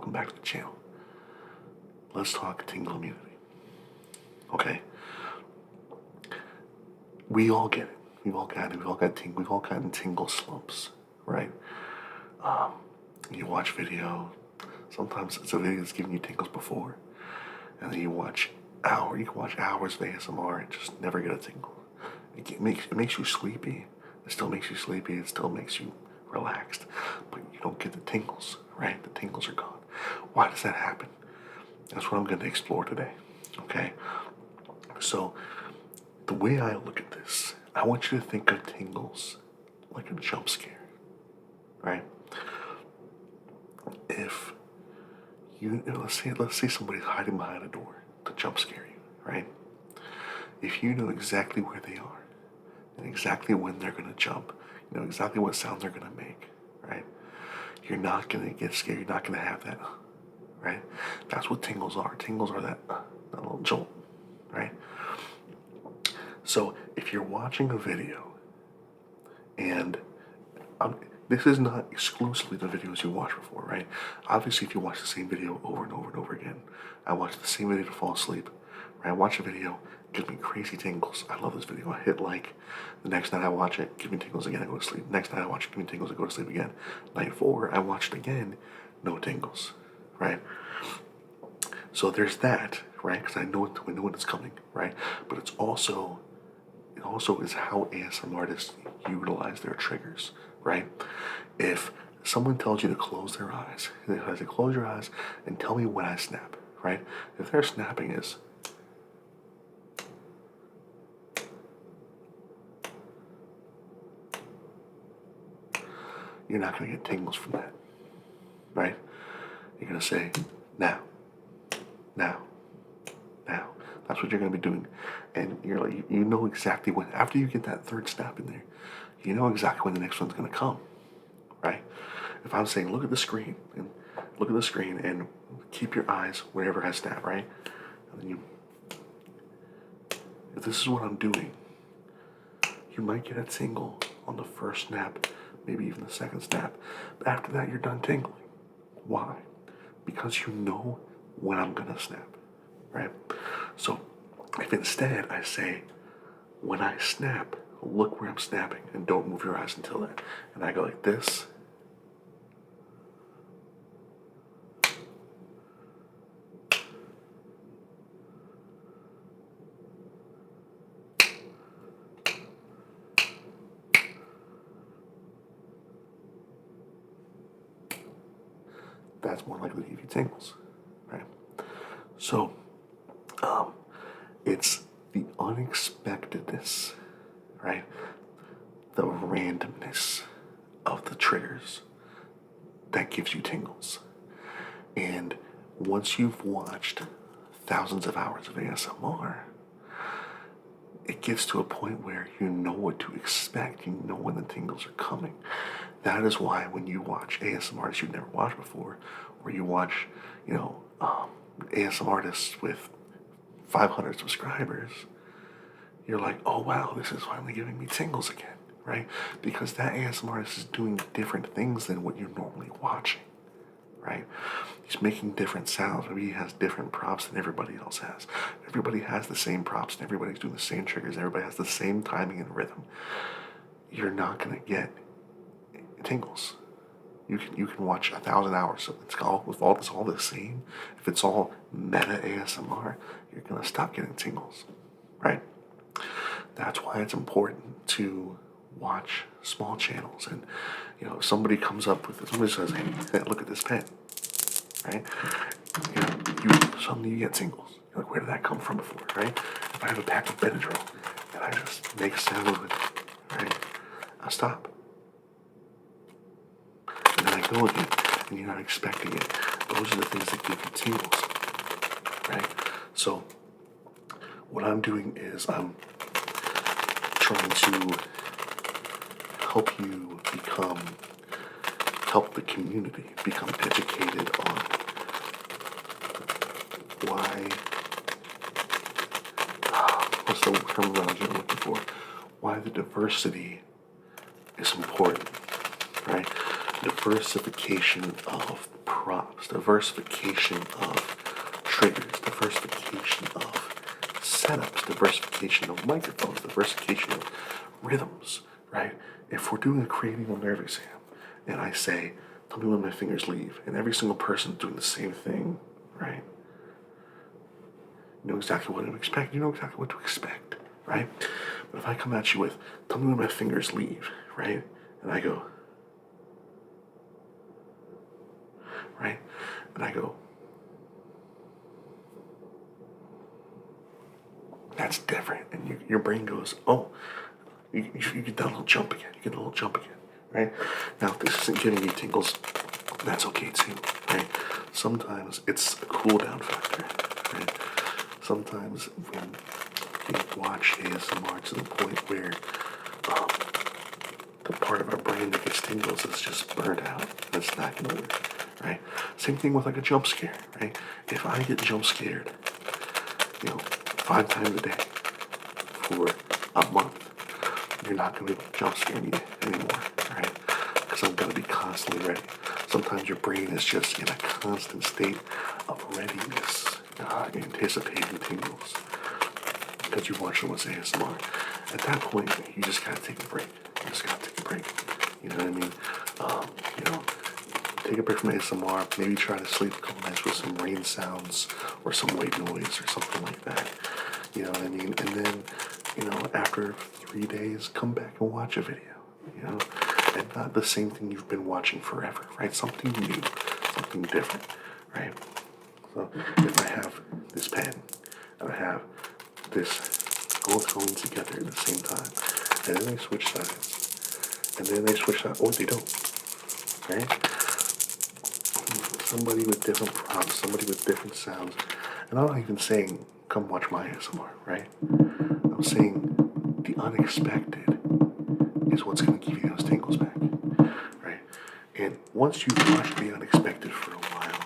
welcome back to the channel. Let's talk tingle immunity. Okay? We all get it. We've all gotten tingle slumps, right? You watch video. Sometimes it's a video that's giving you tingles before, and then you can watch hours of ASMR and just never get a tingle. It makes you sleepy. It still makes you sleepy. It still makes you relaxed, but you don't get the tingles, right? The tingles are gone. Why does that happen? That's what I'm going to explore today. Okay. So the way I look at this, I want you to think of tingles like a jump scare, right? If let's say somebody's hiding behind a door to jump scare you, right? If you know exactly where they are and exactly when they're going to jump, you know exactly what sounds they're going to make, right? You're not going to get scared. You're not going to have that, right? That's what tingles are. Tingles are that little jolt, right? So if you're watching a video, and this is not exclusively the videos you watched before, right? Obviously, if you watch the same video over and over and over again, I watch the same video to fall asleep, right? I watch a video, gives me crazy tingles. I love this video. I hit like. The next night I watch it, give me tingles again, I go to sleep. Next night I watch it, give me tingles, I go to sleep again. Night 4, I watch it again, no tingles, right? So there's that, right? Because I know when it's coming, right? But it also is how ASMR artists utilize their triggers, right? If someone tells you to close their eyes, I say close your eyes and tell me when I snap, right? If their snapping is you're not going to get tingles from that, right? You're going to say, now. That's what you're going to be doing. And you're like, you know exactly when, after you get that third snap in there, you know exactly when the next one's going to come, right? If I'm saying, look at the screen and keep your eyes wherever I snap, right? And then if this is what I'm doing, you might get a tingle on the first snap, maybe even the second snap. But after that, you're done tingling. Why? Because you know when I'm gonna snap, right? So if instead I say, when I snap, look where I'm snapping and don't move your eyes until then. And I go like this. That's more likely to give you tingles, right? So, it's the unexpectedness, right? The randomness of the triggers that gives you tingles. And once you've watched thousands of hours of ASMR, it gets to a point where you know what to expect. You know when the tingles are coming. That is why when you watch ASMR artists you've never watched before, or you watch, ASMR artists with 500 subscribers, you're like, oh wow, this is finally giving me tingles again, right? Because that ASMR artist is doing different things than what you're normally watching, right? He's making different sounds. Maybe he has different props than everybody else has. Everybody has the same props and everybody's doing the same triggers. Everybody has the same timing and rhythm. You're not gonna get tingles. You can watch 1,000 hours. So it's all the same. If it's all meta ASMR, you're gonna stop getting tingles, right? That's why it's important to watch small channels. And if somebody comes up with this, somebody says, "Hey, look at this pen," right? Suddenly you get tingles. You're like, where did that come from before, right? If I have a pack of Benadryl and I just make a sound with it, right? I'll stop. And then I go again, and you're not expecting it. Those are the things that give you tingles, right? So what I'm doing is I'm trying to help the community become educated on what's the terminology I'm looking for? Why the diversity is important, right? diversification of props, diversification of triggers, diversification of setups, diversification of microphones, diversification of rhythms, right? If we're doing a cranial nerve exam and I say, tell me when my fingers leave, and every single person's doing the same thing, right? You know exactly what to expect. You know exactly what to expect, right? But if I come at you with, tell me when my fingers leave, right? And I go, right? And I go, that's different. And your brain goes, oh, you get that little jump again. You get a little jump again, right? Now, if this isn't giving you tingles, that's okay too, right? Sometimes it's a cool down factor, right? Sometimes when you watch ASMR to the point where the part of our brain that gets tingles is just burned out, that's not gonna work, right? Same thing with like a jump scare, right? If I get jump scared, 5 times a day for a month, you're not going to be able to jump scare me anymore, right? Because I'm going to be constantly ready. Sometimes your brain is just in a constant state of readiness, anticipating tingles, because you watch someone's ASMR. At that point, you just got to take a break. You just got to take a break. You know what I mean? Take a break from ASMR. Maybe try to sleep a couple nights with some rain sounds or some white noise or something like that. You know what I mean? And then, after 3 days, come back and watch a video. And not the same thing you've been watching forever, right? Something new, something different, right? So if I have this pen and I have this all going together at the same time, and then they switch sides, and then they switch sides, or they don't, right? Somebody with different prompts, somebody with different sounds, and I'm not even saying come watch my ASMR, right? I'm saying the unexpected is what's going to give you those tingles back, right? And once you've watched the unexpected for a while,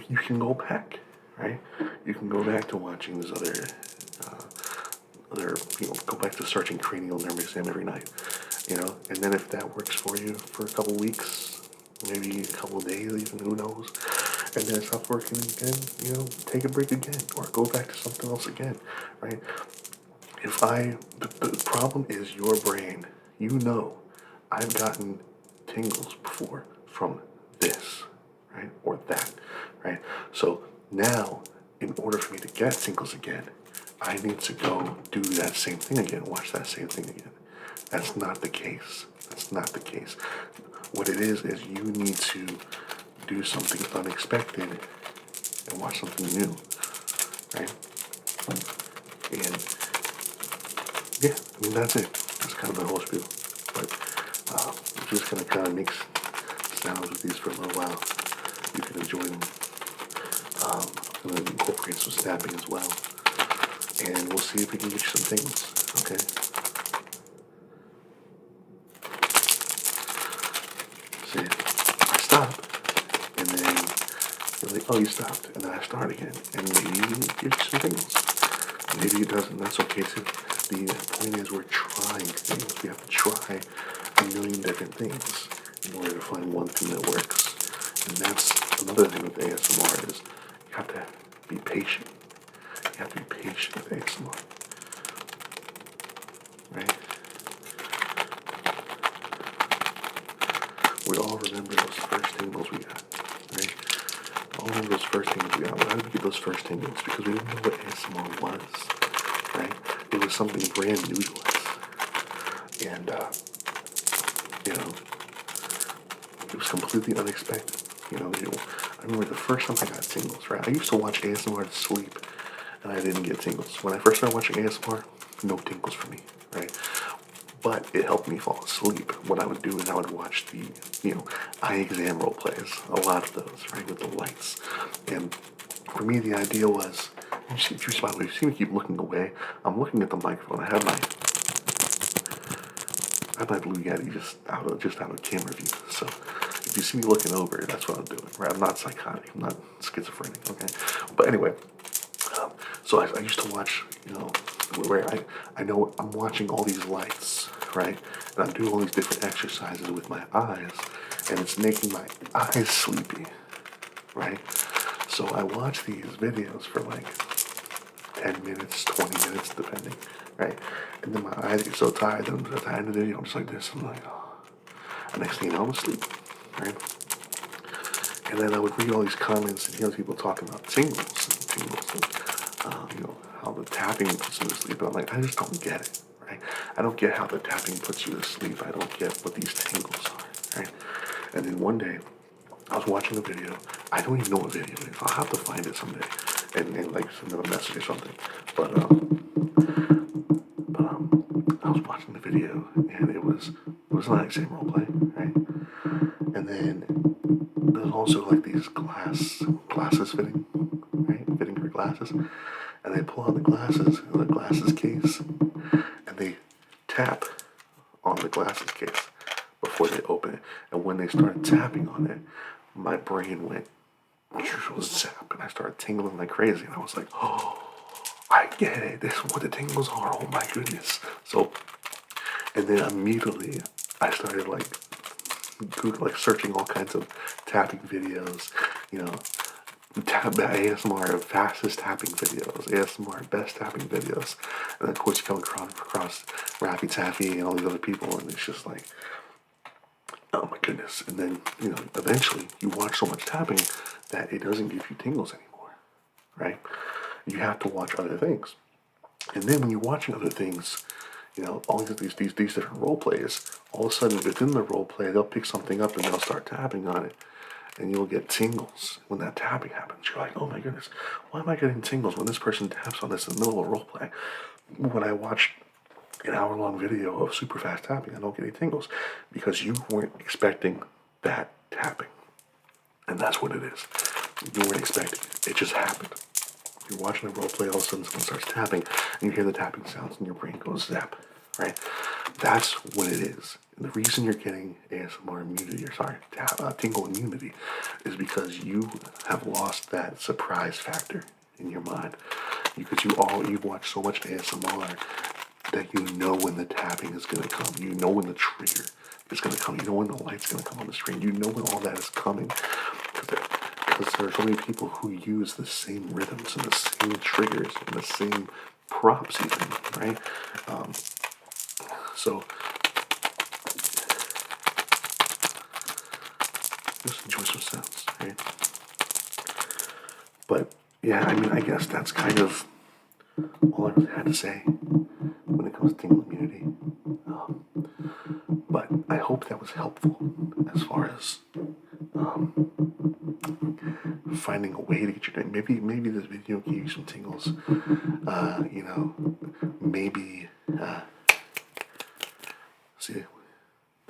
you can go back, right? You can go back to watching this go back to searching cranial nerve exam every night, and then if that works for you for a couple weeks, maybe a couple of days even, who knows, and then it stops working again, take a break again, or go back to something else again, right? The problem is your brain, I've gotten tingles before from this, right, or that, right? So now, in order for me to get tingles again, I need to go do that same thing again, watch that same thing again. That's not the case. That's not the case. What it is you need to do something unexpected and watch something new, right? And yeah, that's it. That's kind of the whole spiel. But I'm just gonna kind of mix sounds with these for a little while. You can enjoy them. I'm gonna incorporate some snapping as well, and we'll see if we can get you some things. Okay. See, I stop, and then you're like, oh, you stopped, and then I start again, and maybe it gives you some things. Maybe it doesn't. That's okay too. The point is, we're trying things. We have to try a million different things in order to find one thing that works. And that's another thing with ASMR is you have to be patient. You have to be patient with ASMR, right? We all remember those first tingles we got, right? All remember those first tingles we got. Why did we get those first tingles? Because we didn't know what ASMR was, right? It was something brand new to us. And, it was completely unexpected. I remember the first time I got tingles, right? I used to watch ASMR to sleep, and I didn't get tingles. When I first started watching ASMR, no tingles for me, right? But it helped me fall asleep. What I would do is I would watch the, eye exam role plays, a lot of those, right, with the lights. And for me, the idea was, by the way, you see me keep looking away. I'm looking at the microphone. I have my Blue Yeti just out of camera view. So if you see me looking over, that's what I'm doing, right? I'm not psychotic. I'm not schizophrenic, okay? But anyway, so I used to watch, where I know I'm watching all these lights, right? And I'm doing all these different exercises with my eyes. and it's making my eyes sleepy, right? So I watch these videos for like 10 minutes, 20 minutes, depending, right? And then my eyes get so tired that at the end of the video, I'm just like this. I'm like, oh. And next thing you know, I'm asleep, right? And then I would read all these comments and hear people talking about tingles and you know, how the tapping puts you to sleep. And I'm like, I just don't get it, right? I don't get how the tapping puts you to sleep. I don't get what these tingles are, right? And then one day, I was watching a video. I don't even know what video it is. I'll have to find it someday and like send them a message or something. But I was watching the video and it was not the same role play, right? And then there's also like these glasses fitting, right? Fitting for glasses. And they pull out the glasses case, and they tap on the glasses case before they open it. And when they started tapping on it, my brain went zap, and I started tingling like crazy. And I was like, oh, I get it. This is what the tingles are. Oh my goodness. So, and then immediately I started like Google, like searching all kinds of tapping videos, you know, ASMR fastest tapping videos, ASMR best tapping videos, and of course you come across Rappy Taffy and all these other people, and it's just like, oh my goodness. And then, you know, eventually you watch so much tapping that it doesn't give you tingles anymore, right? You have to watch other things. And then when you're watching other things, you know, all these different role plays, all of a sudden within the role play, they'll pick something up and they'll start tapping on it. And you'll get tingles when that tapping happens. You're like, oh my goodness, why am I getting tingles when this person taps on this in the middle of a role play? When I watched an hour-long video of super fast tapping, I don't get any tingles because you weren't expecting that tapping. And that's what it is. You weren't expecting it. It just happened. You're watching a role play, all of a sudden someone starts tapping, and you hear the tapping sounds, and your brain goes zap, right? That's what it is. And the reason you're getting ASMR immunity, tingle immunity, is because you have lost that surprise factor in your mind. Because you've watched so much ASMR that you know when the tapping is going to come. You know when the trigger is going to come. You know when the light's going to come on the screen. You know when all that is coming. Because there are so many people who use the same rhythms and the same triggers and the same props even, right? So just enjoy some sounds, right? But yeah, I mean, I guess that's kind of all I really had to say when it comes to tingle immunity. But I hope that was helpful as far as finding a way to get your maybe this video gave you some tingles. You know, maybe see, did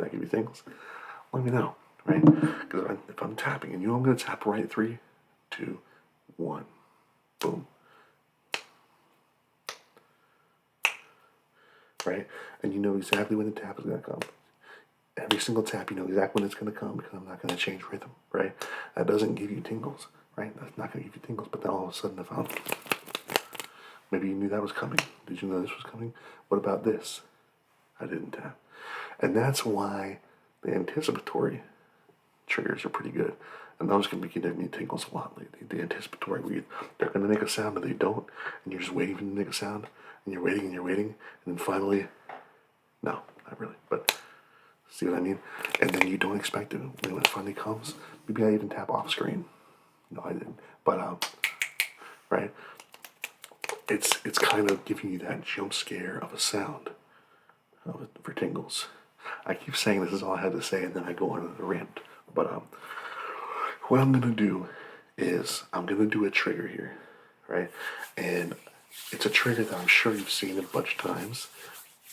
I give you tingles? Let me know, right? Because if I'm tapping and you know I'm gonna tap right, 3, 2, 1, boom. Right? And you know exactly when the tap is going to come. Every single tap, you know exactly when it's going to come because I'm not going to change rhythm, right? That doesn't give you tingles, right? That's not going to give you tingles, but then all of a sudden I found, maybe you knew that was coming. Did you know this was coming? What about this? I didn't tap. And that's why the anticipatory triggers are pretty good. And those can be giving me tingles a lot lately. The anticipatory, where they're going to make a sound and they don't, and you're just waiting for them to make a sound, and you're waiting, and then finally, no, not really, but see what I mean? And then you don't expect it. When it finally comes, maybe I even tap off screen. No, I didn't. But, right? It's kind of giving you that jump scare of a sound for tingles. I keep saying this is all I had to say, and then I go on a rant. But what I'm going to do is I'm going to do a trigger here, right? And it's a trigger that I'm sure you've seen a bunch of times,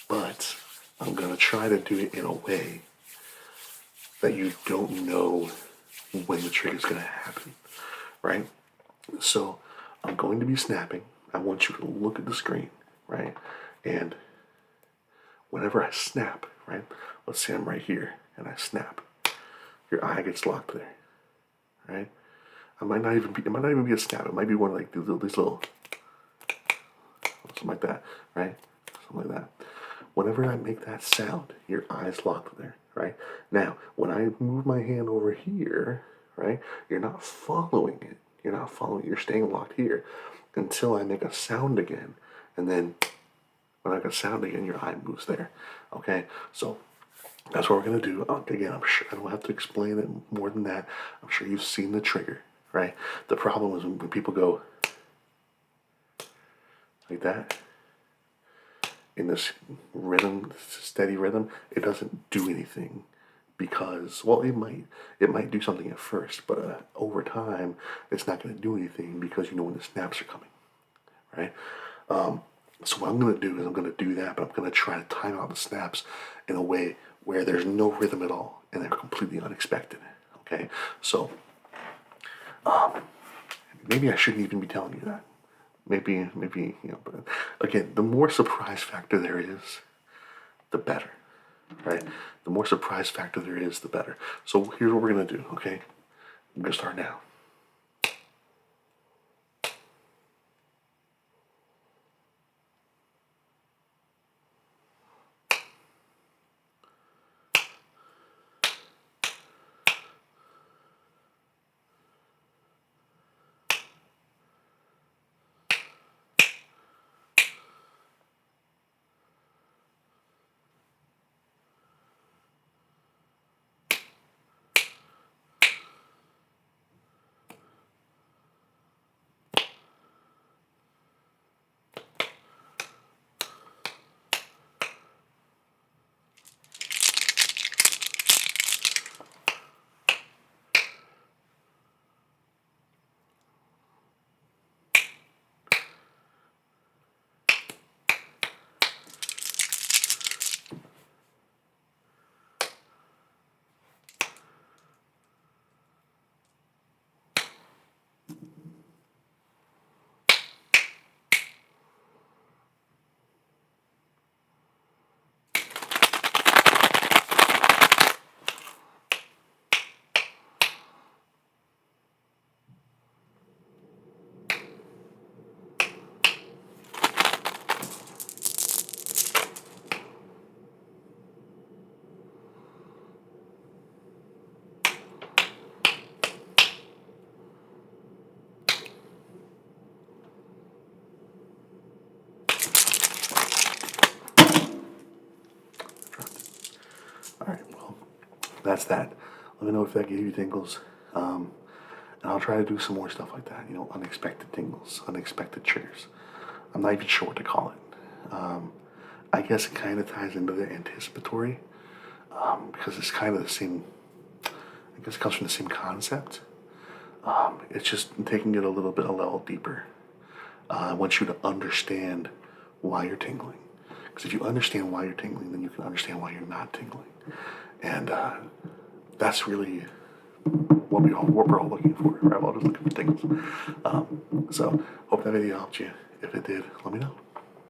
but I'm going to try to do it in a way that you don't know when the trigger is going to happen, right? So I'm going to be snapping. I want you to look at the screen, right? And whenever I snap, right? Let's say I'm right here and I snap. Your eye gets locked there, right? It might not even be a snap. It might be one like these little, something like that, right? Something like that. whenever I make that sound, your eyes lock there, right? Now, when I move my hand over here, right, you're not following it. You're not following it. You're staying locked here until I make a sound again. And then when I make a sound again, your eye moves there. Okay? So that's what we're going to do. Again, I'm sure I don't have to explain it more than that. I'm sure you've seen the trigger, right? The problem is when people go like that, in this rhythm, steady rhythm, it doesn't do anything because, well, it might do something at first, but over time, it's not going to do anything because you know when the snaps are coming, right? So what I'm going to do is I'm going to do that, but I'm going to try to time out the snaps in a way where there's no rhythm at all and they're completely unexpected. Okay, so maybe I shouldn't even be telling you that. Maybe but again, the more surprise factor there is, the better, right? The more surprise factor there is, the better. So here's what we're gonna do. Okay, I'm gonna start now. All right, well, that's that. Let me know if that gave you tingles. And I'll try to do some more stuff like that. Unexpected tingles, unexpected triggers. I'm not even sure what to call it. I guess it kind of ties into the anticipatory because it's kind of the same. I guess it comes from the same concept. It's just taking it a level deeper. I want you to understand why you're tingling. Because if you understand why you're tingling, then you can understand why you're not tingling. And that's really what we're all looking for, right? We're all just looking for tingles. So, hope that video helped you. If it did, let me know.